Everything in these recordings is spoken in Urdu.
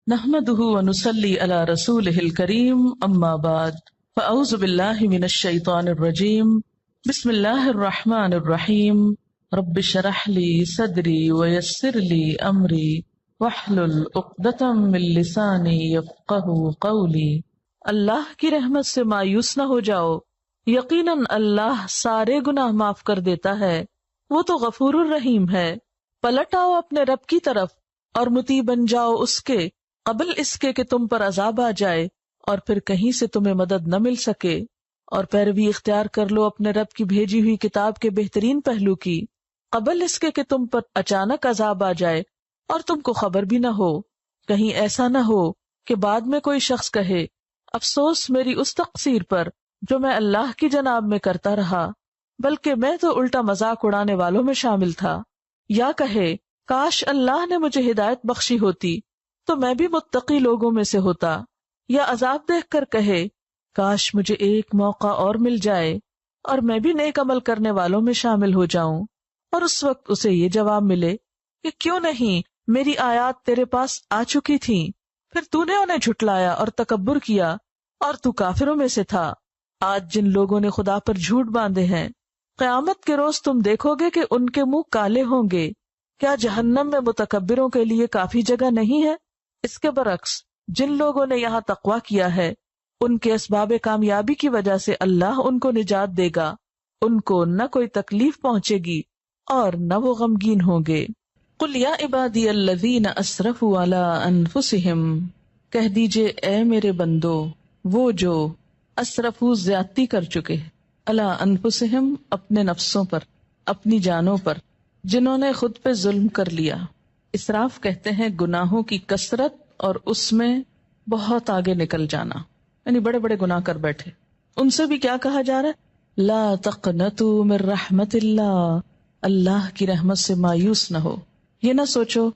نحمده ونصلي على رسوله الكريم اما بعد فاعوذ بالله من الشيطان الرجيم بسم الله الرحمن الرحيم رب اشرح لي صدري ويسر لي امري واحلل عقدة من لساني يفقهوا قولي۔ اللہ کی رحمت سے مایوس نہ ہو جاؤ، یقیناً اللہ سارے گناہ معاف کر دیتا ہے، وہ تو غفور الرحیم ہے۔ پلٹ آؤ اپنے رب کی طرف اور مطیع بن جاؤ اس کے قبل اس کے کہ تم پر عذاب آ جائے اور پھر کہیں سے تمہیں مدد نہ مل سکے، اور پیروی اختیار کر لو اپنے رب کی بھیجی ہوئی کتاب کے بہترین پہلو کی قبل اس کے کہ تم پر اچانک عذاب آ جائے اور تم کو خبر بھی نہ ہو۔ کہیں ایسا نہ ہو کہ بعد میں کوئی شخص کہے افسوس میری اس تقصیر پر جو میں اللہ کی جناب میں کرتا رہا، بلکہ میں تو الٹا مذاق اڑانے والوں میں شامل تھا۔ یا کہے کاش اللہ نے مجھے ہدایت بخشی ہوتی تو میں بھی متقی لوگوں میں سے ہوتا۔ یا عذاب دیکھ کر کہے کاش مجھے ایک موقع اور مل جائے اور میں بھی نیک عمل کرنے والوں میں شامل ہو جاؤں، اور اس وقت اسے یہ جواب ملے کہ کیوں نہیں، میری آیات تیرے پاس آ چکی تھیں، پھر تو نے انہیں جھٹلایا اور تکبر کیا اور تو کافروں میں سے تھا۔ آج جن لوگوں نے خدا پر جھوٹ باندھے ہیں، قیامت کے روز تم دیکھو گے کہ ان کے منہ کالے ہوں گے۔ کیا جہنم میں متکبروں کے لیے کافی جگہ نہیں ہے؟ اس کے برعکس جن لوگوں نے یہاں تقویٰ کیا ہے، ان کے اسباب کامیابی کی وجہ سے اللہ ان کو نجات دے گا، ان کو نہ کوئی تکلیف پہنچے گی اور نہ وہ غمگین ہوں گے۔ قل یا عبادی الذین اسرفوا علی انفسہم، کہہ دیجئے اے میرے بندو وہ جو اسرفوا زیادتی کر چکے، علی انفسہم اپنے نفسوں پر، اپنی جانوں پر، جنہوں نے خود پہ ظلم کر لیا۔ اسراف کہتے ہیں گناہوں کی کثرت اور اس میں بہت آگے نکل جانا، یعنی بڑے بڑے گناہ کر بیٹھے۔ ان سے بھی کیا کہا جا رہا ہے؟ لا تقنطوا من رحمت اللہ، اللہ کی رحمت سے مایوس نہ ہو۔ یہ نہ سوچو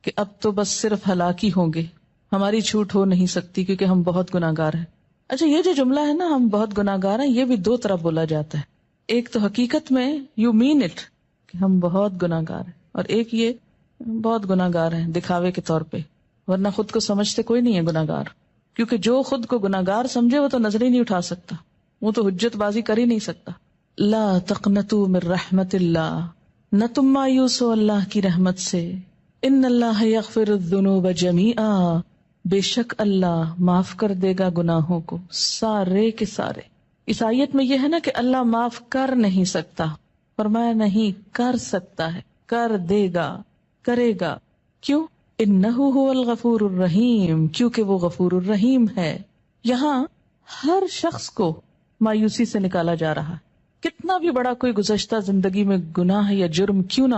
کہ اب تو بس صرف ہلاکی ہوں گے، ہماری چھوٹ ہو نہیں سکتی کیونکہ ہم بہت گناہ گار ہیں۔ اچھا، یہ جو جملہ ہے نا ہم بہت گناہ گار ہیں، یہ بھی دو طرح بولا جاتا ہے۔ ایک تو حقیقت میں یو مین اٹ کہ ہم بہت گناہ گار ہیں، اور ایک یہ بہت گناہ گار ہیں دکھاوے کے طور پہ، ورنہ خود کو سمجھتے کوئی نہیں ہے گناہ گار، کیونکہ جو خود کو گناہ گار سمجھے وہ تو نظر ہی نہیں اٹھا سکتا، وہ تو حجت بازی کر ہی نہیں سکتا۔ لا تقنطوا من رحمت اللہ، نہ تم مایوس ہو اللہ کی رحمت سے۔ ان اللہ یغفر الذنوب جمیعا، بے شک اللہ معاف کر دے گا گناہوں کو سارے کے سارے۔ اس آیت میں یہ ہے نا کہ اللہ معاف کر نہیں سکتا، فرمایا نہیں کر سکتا ہے، کر دے گا، کرے گا۔ کیوں؟ انہ هو الغفور الرحیم، کیونکہ وہ غفور الرحیم ہے۔ یہاں ہر شخص کو مایوسی سے نکالا جا رہا ہے، کتنا بھی بڑا کوئی گزشتہ زندگی میں گناہ یا جرم کیوں نہ ہو۔